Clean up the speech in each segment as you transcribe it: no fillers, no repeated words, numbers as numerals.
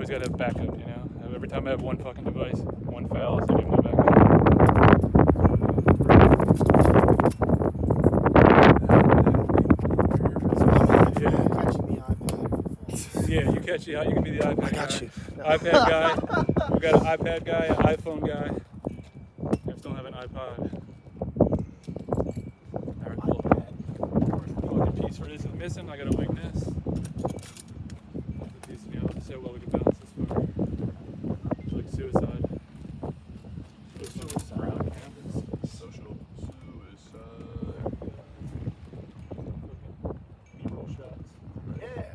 always got to have backup, you know? Every time I have one fucking device, one fails, I need my backup. Yeah, you catch the you can be the iPad guy. I got you. No. iPad guy. We got an iPad guy, an iPhone guy. I just don't have an iPod. Alright, cool. Fucking piece for this is missing. I gotta wing this. Piece, you know, so well we can balance this fucker. It's like suicide. Suicide. Around campus. Social suicide. B-roll shots. Yeah.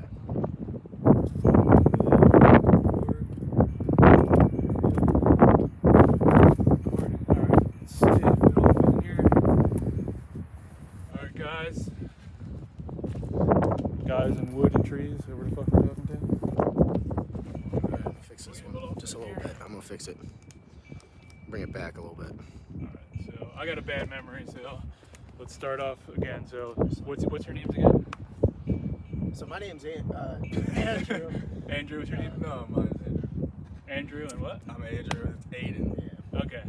Guys and wood and trees, whoever the fuck we're talking to. I'm gonna fix this one just a little bit. I'm gonna fix it. Bring it back a little bit. Alright, so I got a bad memory, so let's start off again. So what's your names again? So my name's Andrew. Andrew, what's your name? No, mine's Andrew. Andrew and what? I'm Andrew. It's Aiden. Yeah. Okay.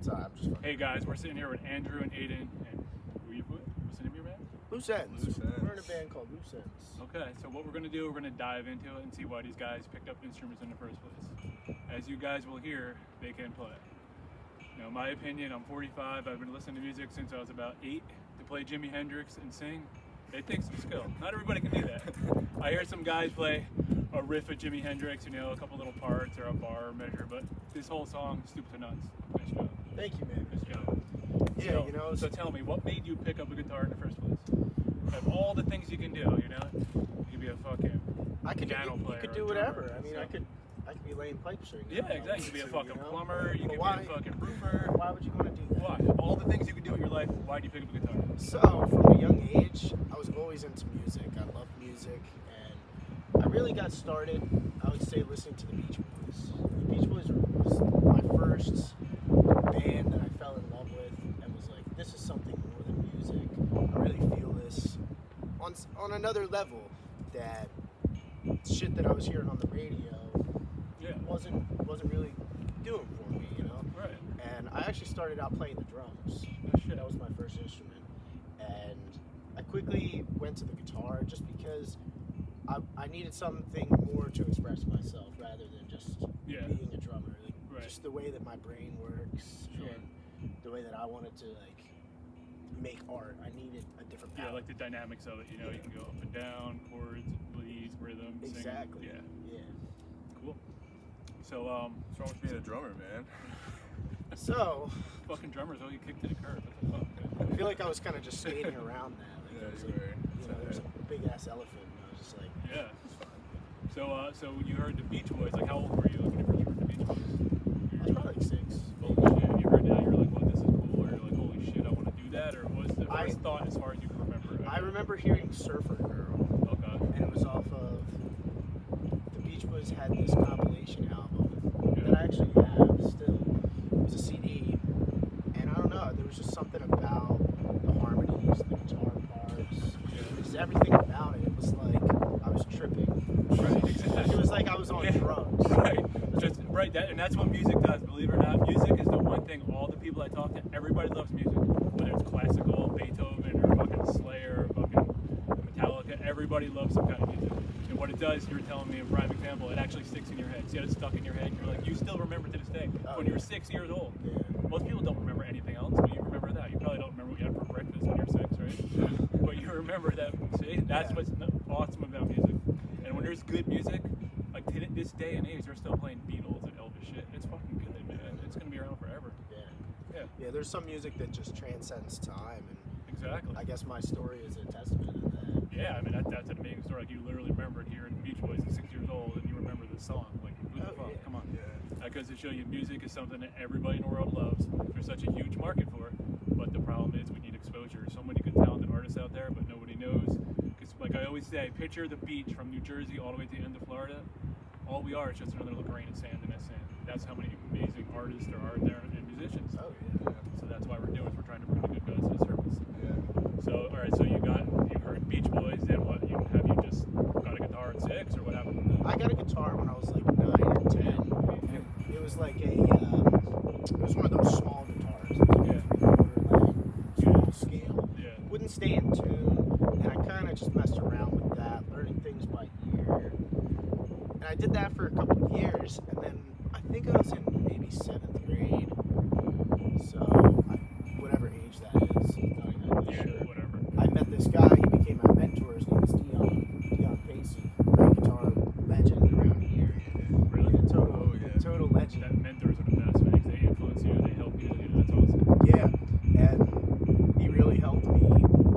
Sorry, I'm just fucking. Hey guys, we're sitting here with Andrew and Aiden. And who you with? What's the name of your band? Loose Ends. Loose Ends. We're in a band called Loose Ends. Okay, so what we're gonna do, we're gonna dive into it and see why these guys picked up instruments in the first place. As you guys will hear, they can play. You know, my opinion, I'm 45. I've been listening to music since I was about 8. To play Jimi Hendrix and sing, it takes some skill. Not everybody can do that. I hear some guys play a riff of Jimi Hendrix, you know, a couple little parts or a bar measure, but this whole song, stupid to nuts. Nice job. Thank you, man. Nice job. Yeah, So, you know. So tell me, what made you pick up a guitar in the first place? Of all the things you can do, you know, you could be a fucking I could piano you player. could or do a whatever. drummer, I mean, so- I could be laying pipe strings. Yeah, exactly. You could be a fucking know? plumber. You But could why? be a fucking roofer. Why would you want to do that? Why? All the things you could do in your life. Why do you pick up a guitar? So, from a young age, I was always into music. I loved music, and I really got started, I would say, listening to the Beach Boys. The Beach Boys was my first band that I fell in love with, and was like, this is something more than music. I really feel this on another level, that shit that I was hearing on the radio Yeah. wasn't really doing for me, you know? Right. And I actually started out playing the drums. Oh, shit. That was my first instrument. And I quickly went to the guitar just because I needed something more to express myself rather than just Yeah. being a drummer. Like, Right. just the way that my brain works Sure. and the way that I wanted to make art. I needed a different Yeah, palette. like the dynamics of it. You know, you can go up and down, chords, leads, rhythm, singing. Exactly. Yeah. Yeah. Cool. So, What's wrong with being a drummer, man? So fucking drummers, oh, you kicked to the curb. What the fuck? I feel like I was kind of just skating around that. Like, Yeah, it was you like, were. you know, there's a big ass elephant, and I was just like, Yeah, it's fun. So you heard the Beach Boys. Like, how old were you when you first heard the Beach Boys? I was probably like 6. Holy shit, you heard that, you're like, well, this is cool, or you're like, holy shit, I want to do that, or what was the first thought as far as you can remember? I remember hearing Surfer Girl, Okay. and it was off of the Beach Boys had this compilation album that I actually have still. It was a CD, and I don't know, there was just something about the harmonies, the guitar parts, just everything about it. It was like I was tripping. Right, exactly. It was like I was on Yeah. drugs. Right, right. And that's what music does. Believe it or not, music is the one thing. All the people I talk to, everybody loves music. Whether it's classical, Beethoven, or fucking Slayer, or fucking Metallica, everybody loves some kind of music. And what it does, you were telling me a prime example. It actually sticks in your head. See how it's stuck in your head. You're like, you still remember to this day when you were 6 years old. Yeah. Most people don't remember anything else, but you remember that. You probably don't remember what you had for breakfast when you were 6, right? But you remember that. See, that's what's awesome about music. And when there's good music, like this day and age, they're still playing Beatles and Elvis shit. It's fucking good, man. It's gonna be around forever. Yeah. Yeah, Yeah, there's some music that just transcends time, and exactly. I guess my story is a testament to that. Yeah, I mean that's an amazing story. Like you literally remembered hearing Beach Boys at 6 years old, and you remember the song. Like, who the Oh, fuck? yeah. Come on. Yeah. That goes to show you, music is something that everybody in the world loves. There's such a huge market for it, but the problem is we need exposure. So many good, talented artists out there, but nobody knows. Because, like I always say, picture the beach from New Jersey all the way to the end of Florida. All we are is just another little grain of sand in that sand. That's how many amazing artists there are there and musicians. Oh yeah. So that's why we're doing is we're trying to bring the good guys to the surface. Yeah. So, all right, so you heard Beach Boys, then what? You just got a guitar at 6, or what happened? I got a guitar when I was like 9 It was one of those small guitars. It was Yeah. small scale. Yeah. Wouldn't stay in tune, and I kind of just messed around with that, learning things by ear. And I did that for a couple of years, and then I think I was in maybe 7th grade. So, whatever age that is, I'm not Yeah. sure. Whatever. I met this guy. He became my mentor. His name is Dion Pacey, great guitar legend around here. Really? Yeah, total, Oh, yeah. total legend. That mentors are the best, man. 'Cause they influence you. They help you. You know, that's awesome. Yeah, and he really helped me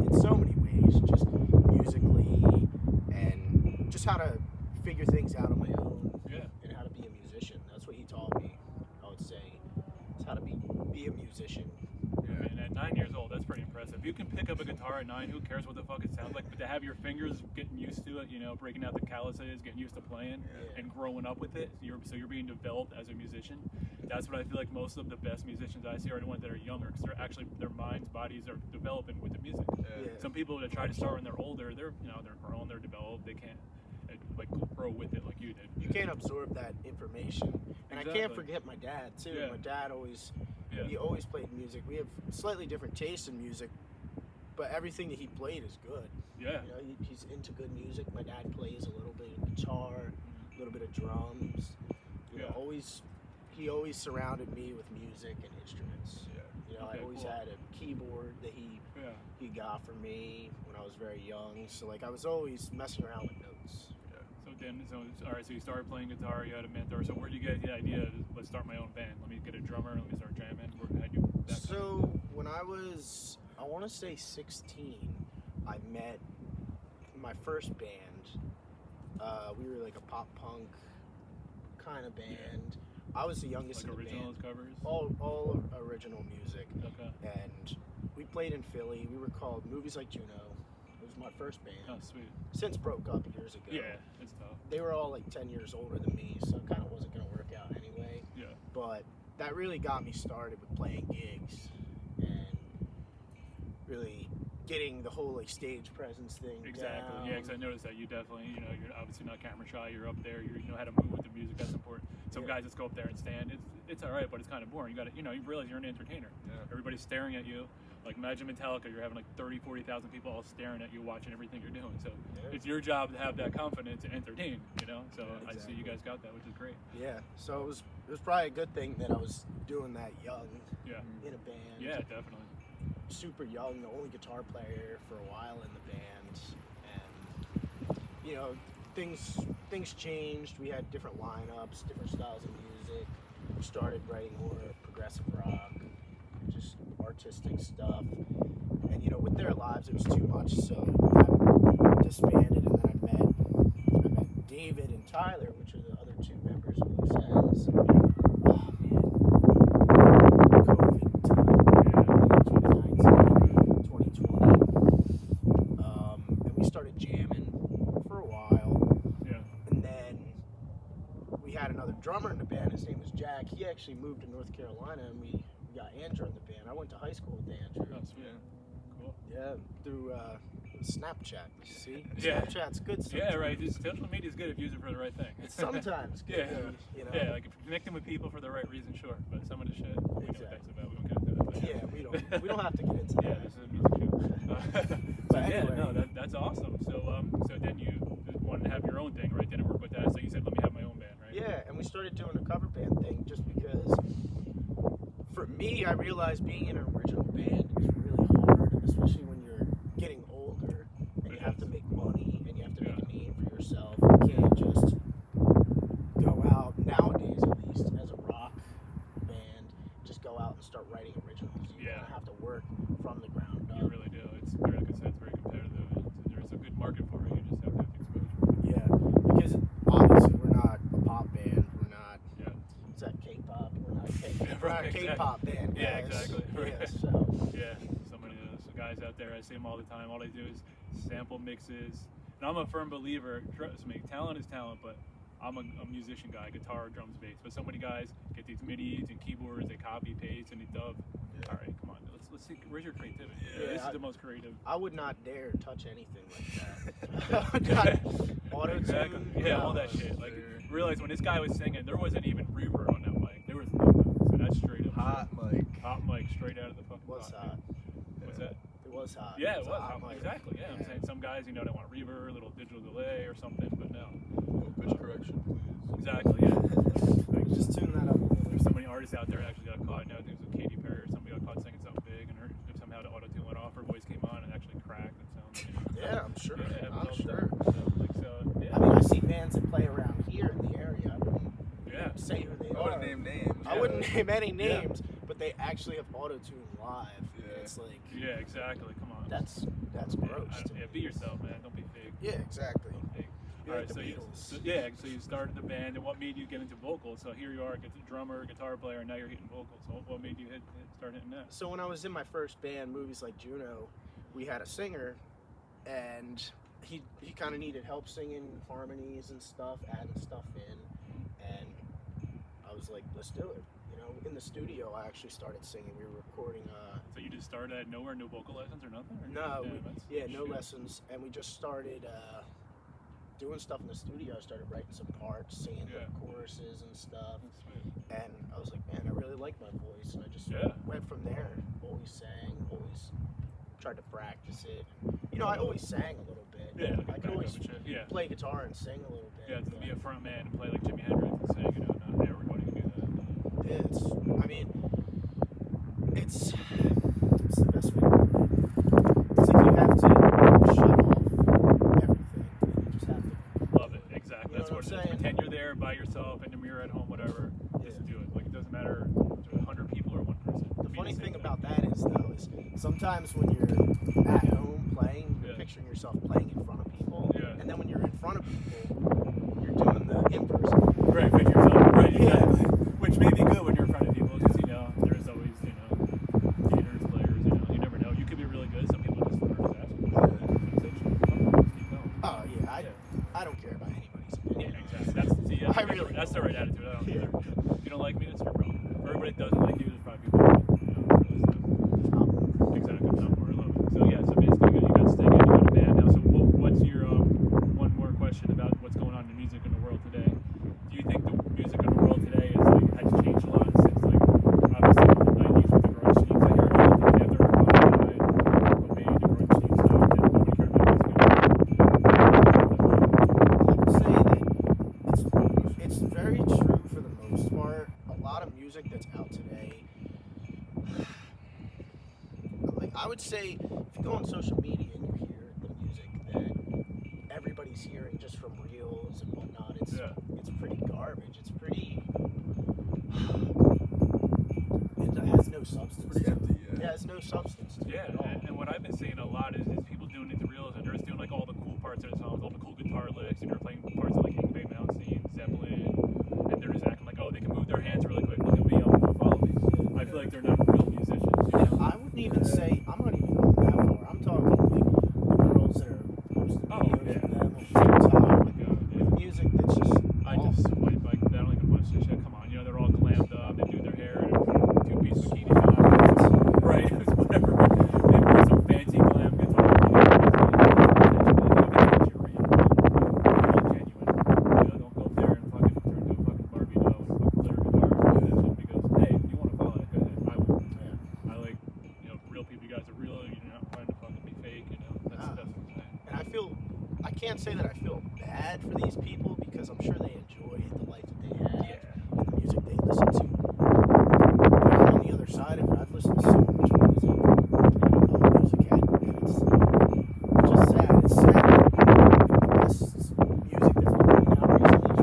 in so many ways, just musically and just how to figure things out on my own Yeah. and how to be a musician. That's what he taught me, I would say. It's how to be a musician. Yeah, man, at 9 years old, that's pretty impressive. You can pick up a guitar at 9, who cares what the fuck it sounds like, but to have your fingers getting used to it, you know, breaking out the calluses, getting used to playing, Yeah. and growing up with it, so you're being developed as a musician. That's what I feel like most of the best musicians I see are the ones that are younger, because they're actually, their minds, bodies are developing with the music. Yeah. Some people that try to start when they're older, they're, you know, they're grown, they're developed, they can't, like, grow with it like you did. You can't absorb that information. And I Exactly. can't forget my dad, too. Yeah. My dad always, Yeah. he always played music. We have slightly different tastes in music, but everything that he played is good. Yeah. You know, he's into good music. My dad plays a little bit of guitar, a little bit of drums. You know, Yeah. he always surrounded me with music and instruments. Yeah. You know, Okay, I always cool. had a keyboard that Yeah. he got for me when I was very young. So like I was always messing around with notes. So then, all right, so you started playing guitar, you had a mentor. So where'd you get the idea of, let's start my own band? Let me get a drummer, let me start jamming. How'd you that kind So when I was, I want to say 16, I met my first band. We were like a pop punk kind of band. I was the youngest like in the originals, band. covers? All original music. Okay. And we played in Philly. We were called Movies Like Juno. It was my first band. Oh, sweet. Since broke up years ago. Yeah, it's tough. They were all like 10 years older than me, so it kind of wasn't going to work out anyway. Yeah. But that really got me started with playing gigs and really getting the whole like stage presence thing Exactly. down. Yeah, because I noticed that you definitely, you know, you're obviously not camera shy. You're up there. You know how to move with the music. That's important. Some Yeah. guys just go up there and stand. It's all right, but it's kind of boring. You got to, you know, you realize you're an entertainer. Yeah. Everybody's staring at you. Like imagine Metallica, you're having like 30, 40,000 people all staring at you, watching everything you're doing. So Yeah. it's your job to have that confidence and entertain. You know. So Yeah, I see you exactly. guys got that, which is great. Yeah, so it was probably a good thing that I was doing that young Yeah. in a band. Yeah, definitely. Super young, the only guitar player for a while in the band, and you know, things changed. We had different lineups, different styles of music. We started writing more progressive rock, just artistic stuff. And you know, with their lives, it was too much, so that disbanded. And then I met David and Tyler, which are the other two members of Loose Ends. Oh man, COVID time. 2019, 2020. And we started jamming for a while. Yeah. And then we had another drummer in the band. His name was Jack. He actually moved to North Carolina, and we got Andrew in the band. I went to high school with Andrew. Oh, sweet. Cool. Yeah, through Snapchat. See? Yeah. Snapchat's good sometimes. Yeah, right. Social media is good if you use it for the right thing. It's sometimes good. Yeah. You know? Yeah, like if you're connecting with people for the right reason, sure. But some of the shit, we know what that's Exactly. about. We don't get into that. But Yeah, we don't have to get into Yeah, that. this is a music show. So But yeah, anyway. no, that's awesome. So then you wanted to have your own thing, right? Didn't work with that, so you said, let me have my own band, right? Yeah, and we started doing a cover band thing just because for me, I realized being in an original band is really hard, especially when you're getting older and you have to make money and you have to make a name for yourself. You can't just go out, nowadays at least, as a rock band, just go out and start writing originals. You Yeah. kinda have to work from the ground up. You really do. It's very, like I said, it's very competitive. There's a good market for it. You just have to have the exposure. Yeah, because obviously we're not a pop band. We're not. Yeah. Is that K-pop? We're not we're not a Right, K-pop band. Yeah, guys. exactly. Yeah, Right. so Yeah, so many of those guys out there, I see them all the time. All they do is sample mixes. And I'm a firm believer, trust me, talent is talent, but I'm a musician guy, guitar, drums, bass. But so many guys get these MIDIs and keyboards, they copy, paste, and they dub. Yeah. All right, come on, let's see, where's your creativity? Yeah, This is the most creative. I would not dare touch anything like that. I would not auto-tune. Exactly. Yeah, all that no. shit. Like, Sure. realize when this guy was singing, there wasn't even reverb on that mic. There was no, so that's straight up Hot mic. Hot mic straight out of the fucking It was pot, hot. dude. What's that? It was hot. Yeah, it a was. hot mic. Exactly. Yeah, I'm saying some guys, they want reverb, a little digital delay or something, but no. No pitch correction, please. Exactly. Yeah. Like, Just tune that up a little. there's so many artists out there that actually got caught. I think it was with Katy Perry or somebody got caught singing something big, and somehow the auto tune went off. Her voice came on and actually cracked and sounded. Yeah, I'm sure. Yeah, I'm well sure. done. So, yeah. I mean, I see bands that play around here in the area. I wouldn't Yeah. say who they I are. wouldn't name names. I wouldn't name any names, but they actually have auto tune live. Yeah. It's like Yeah, exactly. Come on. that's gross. to Yeah, me. be yourself, man. Don't be fake. Yeah, exactly. Don't be fake. Be All like right, the so Beatles. so you started the band, and what made you get into vocals? So here you are, get the drummer, guitar player, and now you're hitting vocals. So what made you start hitting that? So when I was in my first band, Movies Like Juno, we had a singer, and he kind of needed help singing harmonies and stuff, adding stuff in, and I was like, let's do it. In the studio, I actually started singing. We were recording. So you just started at nowhere, no vocal lessons or nothing? Or No, no shit. lessons, and we just started doing stuff in the studio. I started writing some parts, singing Yeah. the choruses and stuff, That's sweet. and I was like, man, I really like my voice, and I just Yeah. went from there. Always sang, always tried to practice it. I always sang a little bit. Yeah, like I could always shit. Yeah. play guitar and sing a little bit. Yeah, to but be a front man and play like Jimi Hendrix and sing, not everybody can do that. it's the best way. It's like you have to shut off everything. You just have to. Love it, exactly. You know That's what what I'm it is. saying? Pretend you're there by yourself in the mirror at home, whatever. Just Yeah. do it. Like it doesn't matter if there's 100 people or one person. The Be funny same thing about that is sometimes when you're at home playing, you're Yeah. picturing yourself playing in front of people, Yeah. and then when you're in front of people, you're doing the inverse. Right, pick yourself. Right, Yeah. exactly. Which may be good when you're in front of people because, there's always, theaters, players, you never know. You could be really good. Some people just are just asking. Keep going. Oh yeah, I don't care about anybody's opinion. Yeah, exactly. That's I really that's the right attitude. I don't Yeah. either. If you don't like me, that's your problem. If everybody doesn't like you, there's probably people. Exactly. Somewhere I love it. So yeah. So basically, you got Sting, you got a band now. So what's your one more question about what's going on in music in the world today? Do you think the music in the world today has changed a lot since obviously the 90s with the grunge scenes? I hear everything together, Cobain, the grunge scenes stuff, that nobody cared about music anymore. I would say that it's very true for the most part. A lot of music that's out today, like I would say, if you go on social media and you hear the music that everybody's hearing just from reels and whatnot, it's pretty garbage. It's pretty. It has no substance. Pretty empty, It has no substance to it Yeah, at all. and what I've been seeing a lot is people doing these reels and they're just doing like all the cool parts of the songs, all the cool guitar licks, and they're playing parts of like Yngwie Malmsteen, Zeppelin, and they're just acting like, oh, they can move their hands really quick. Look at me, follow me. I feel like they're not real musicians. I wouldn't even say, I'm not even going that far. I'm talking like the girls that are posting Oh, videos yeah. of them on TikTok with, Yeah. with music that's just I awful. just like I don't even watch this shit. Come on, they're all glammed up. They do their hair in two-piece bikinis on. Right, it's whatever. They wear some fancy glam guitar. Don't go up there and fucking turn into a fucking Barbie doll and fucking play her guitar and do that shit because hey, if you want to follow it, go ahead. I will. Yeah. I like real people. You guys are real. You're not trying to fucking be fake. That's Ah. what I'm saying. And I can't say that I feel bad for these people because I'm sure they enjoy the life that they have and the music they listen to. But I'm on the other side of it. I've listened to so much music, and it's just sad. It's sad that the best music that's been coming out recently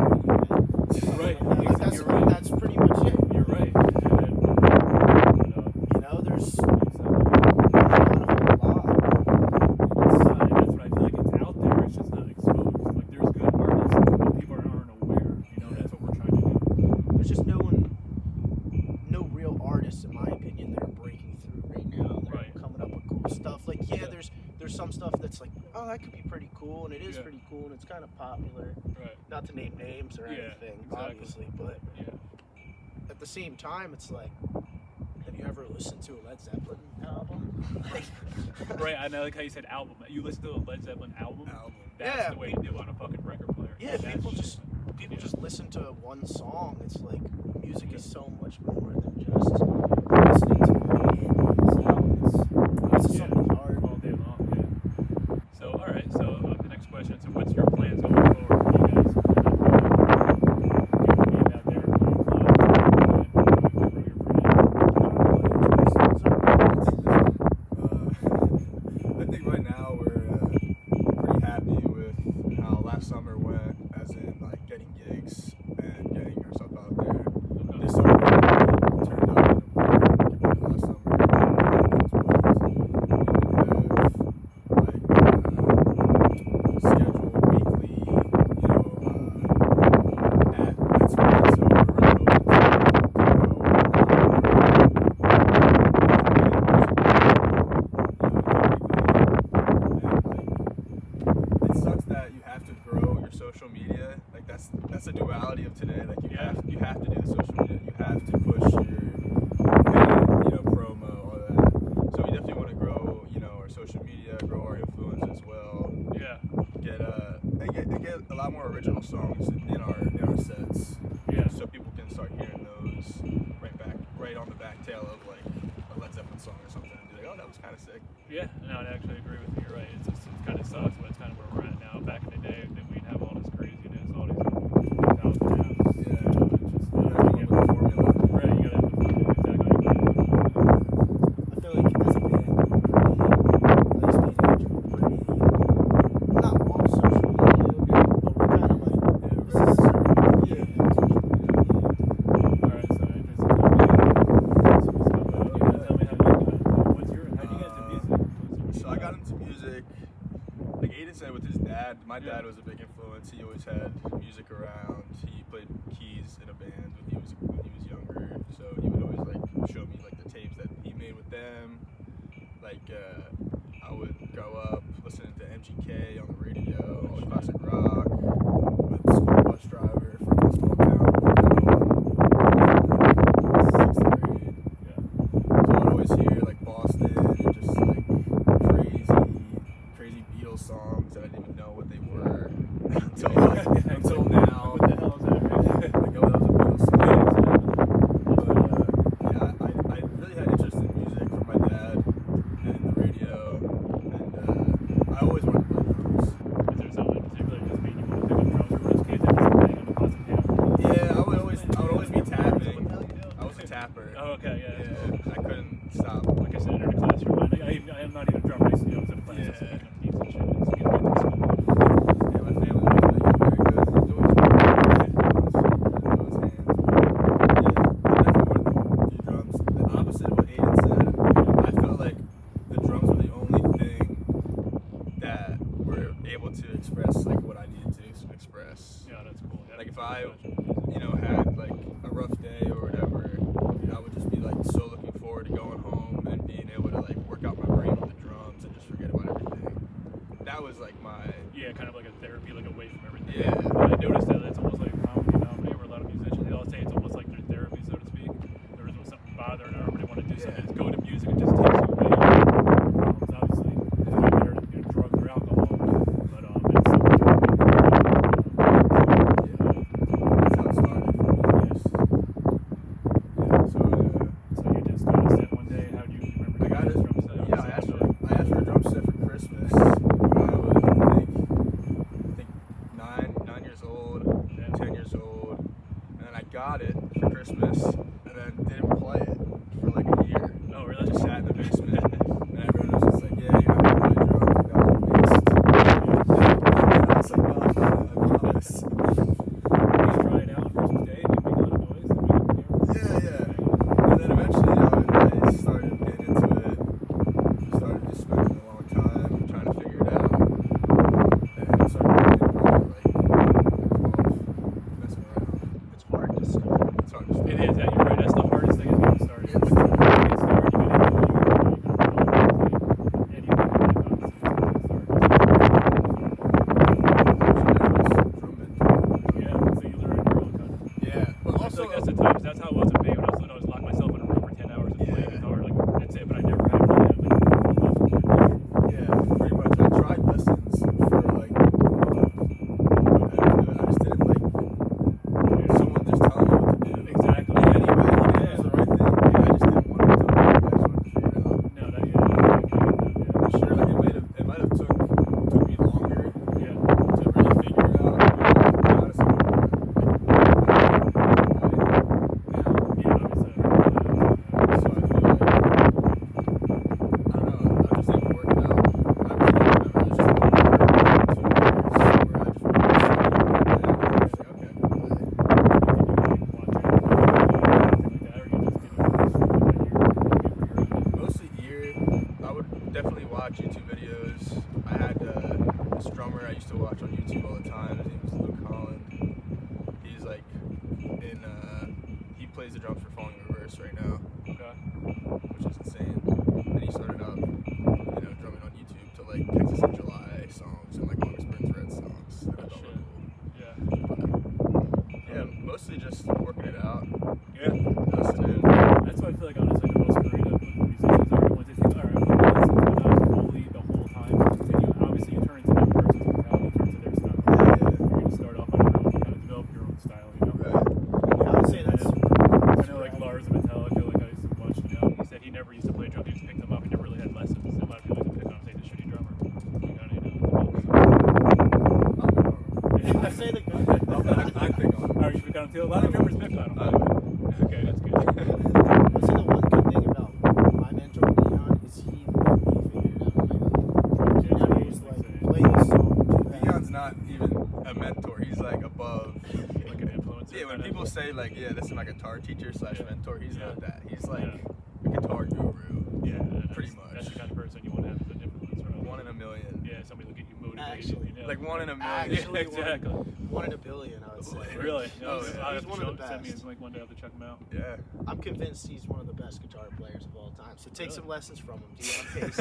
is Radiohead. Right. Like, You're right. That's pretty much it. You're right. There's It's, not a whole lot. that's what I feel like it's out there. It's just not exposed. Like there's good artists, but people aren't aware. That's what we're trying to do. There's just no real artists, in my opinion, that are breaking through right now. That Right. are coming up with cool stuff. Like, there's some stuff that's like, oh, that could be pretty cool, and it is Yeah. pretty cool, and it's kind of popular. Right. Not to name names or Yeah, anything, exactly. obviously, but Yeah. at the same time, it's like, have you ever listened to a Led Zeppelin album? Like, Right. I know, like how you said album. You listen to a Led Zeppelin album. That's Yeah, the way you do on a fucking record player. Yeah, That's people just listen to one song. It's like music is so much more than just gigs and getting yourself out there. Okay. This summer we turned up in a bar compared to last summer. Scheduled weekly, at spots, so we're really open it sucks that you have to grow your social media. Like that's the duality of today. Like you have to do the social media. You have to push your promo, all that. So we definitely want to grow, our social media, grow our influence as well. Yeah. Get a lot more original songs in our sets. Yeah. So people can start hearing those right on the back tail of like a Led Zeppelin song or something and be like, oh, that was kind of sick. Yeah, no, I actually agree with you. You're right. It kind of sucks, but it's kind of where we're at now. Back in the day, then we'd have all this craziness, all these thousand apps. Yeah. You know, it's just, You gotta come up with a formula. right, you gotta have the formula. Exactly. I feel like as a band, at least me and Andrew, we're pretty not all social media, but we're kind of like this is social media. All right, so Andrew, so tell me how you got into it. How do you guys do music? So I got into music, like Aiden said, with his dad. My dad was a big influence. He always had music around. He played keys in a band when he was younger. So he would always like show me like the tapes that he made with them. Like I would grow up listening to MGK on the radio, all the classic rock, with the school bus driver from a small town. Sixth grade. Yeah. So I'd always hear like Boston and just like crazy Beatles songs that I didn't even know what they were until now. What the hell is that, right? Like, oh, that was a Beatles song. But I really had interest in music from my dad and the radio, and I always wanted to play drums. Is there something in particular that just made you want to pick up drums, or were those kids that just playing on the plastic piano? Yeah, I would always be tapping. I was a tapper. Oh, okay, yeah. That's cool. Yeah, I couldn't stop. Like I said, in a classroom, I am not even a drummer. I used to, I was in a class Yeah. just picking up keys and shit. It's getting back to school. Yeah, my family was like, "You're very good. He's always those hands." Yeah, I definitely wanted to do drums. The opposite of what Aiden said. I felt like the drums were the only thing that were able to express like what I needed to express. Yeah, that's cool. Yeah, Like if that's I, cool. had like a rough day or whatever, I would just be like so looking forward to going home and being able to like work out my brain on the drums and just forget about everything. That was like my Yeah, kind of like a therapy, like away from everything. Yeah. I noticed that it's almost like comedy, where a lot of musicians, they all say it's almost like their therapy, so to speak. There is something bothering them, or they want to do something, just go to music and just takes you away. Obviously, it's way better than drugs or alcohol, but it's something. that's how it started for me. Just, So you just got a set one day. How do you remember? I got it. Drum set? Yeah, I asked for a drum set for Christmas when I was, I think 9 years old, Yeah. 10 years old, and then I got it for Christmas, and then didn't play it for like a year. Oh, I really? just sat in the basement, and everyone was just like, "Yeah, you have to play drums." Like, that was a waste. I was like, "No, I promise." Just try it out on Christmas Day and you make a lot of noise and make a video. Yeah. And then eventually, I started getting into it. Started just spending a long time trying to figure it out. And started playing probably like 12, messing around. It's hard to start. It's hard to start. It is. You're right. That's the hardest thing is getting started. Yes. Once you get started, you get into it. Yeah, so you learn your own kind of. Yeah, but also That's the toughest. That's how it was with me when I was little. I was locked myself in a room for 10 hours and playing guitar. Like that's it. But I never had really yeah, pretty much. I tried lessons for like a month, but I just didn't like someone just telling me what to do. Exactly. And anyway, it was the right thing. Yeah, I just didn't want to tell me. I just wanted to figure it out. No, that yeah. Sure, like it might have took me longer Yeah. to really figure it out. Honestly, now. in he plays the drums for Falling Reverse right now, Okay. which is insane. And he started out, drumming on YouTube to like Texas in July songs and like August Burns Red songs. And I thought shit. were Yeah. cool. Yeah, mostly just working it out. Yeah. Listening. That's why I feel like honestly the most creative musicians are the ones that think, all right, I'm gonna listen to it fully the whole time. And you obviously you turn into that person's mentality, you turn to their style. You're gonna start off on your own, you kind of develop your own style, you know. Right. I would say that's. I know like Lars of Metallica, like I used to watch, he said he never used to play drums, he just picked them up, he never really had lessons. A lot of people used to pick on him, say the shitty drummer. I'd say the good thing. I think on Alright, you pick on him too? A lot of drummers pick on him. Okay, that's good. I'd say the one good thing about my mentor Leon is he let me figure it out on my own. He never was like, play this song, do that. Leon's not even a mentor. He's like above. Like an influencer. Yeah, when kinda. people say like, yeah, this is my guitar teacher / Yeah. mentor, he's Yeah. not that. He's like Yeah. a guitar guru. Yeah, Pretty that's much. the kind of person you want to have as an influencer. Right? One in a million. Yeah, somebody will get you motivated. Actually, you know? Like one in a million. Actually, exactly. 1 in a billion, I would say. Really? Oh, He's- yeah. I'll he's have one to of the send me best. like one day I'll have to check him out. Yeah. I'm convinced he's one of the best guitar players of all time. So take Really? some lessons from him. Dion Pace.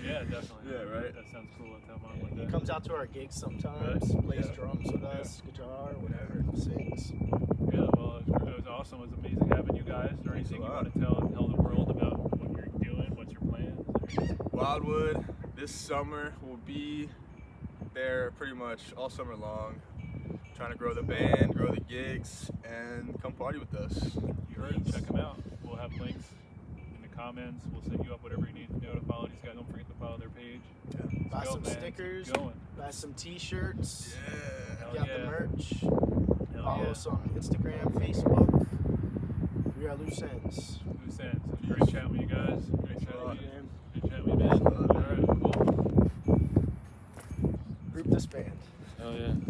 Yeah, definitely. Yeah, right. That sounds cool. I'll tell him on one He day. comes out to our gigs sometimes, Right. plays Yeah. drums with us, guitar, whatever, sings. Yeah, well, it was awesome. It was amazing having you guys. Is there Thanks a anything you lot. want to tell the world about what you're doing? What's your plans? Wildwood this summer will be there pretty much all summer long. Trying to grow the band, grow the gigs, and come party with us. You heard him. Check them out. We'll have links in the comments. We'll set you up whatever you need to do to follow these guys. Don't forget to follow their page. Yeah. Buy Let's go, some man. stickers, Keep going. buy some t-shirts, Yeah. Hell got yeah. the merch. Hell Follow yeah. us on Instagram, Facebook. We are Loose Ends. Loose ends. Great chatting with you guys. Great chatting lot. with you. Man. Great chatting with you, man. All right, cool. Group disband. Hell yeah.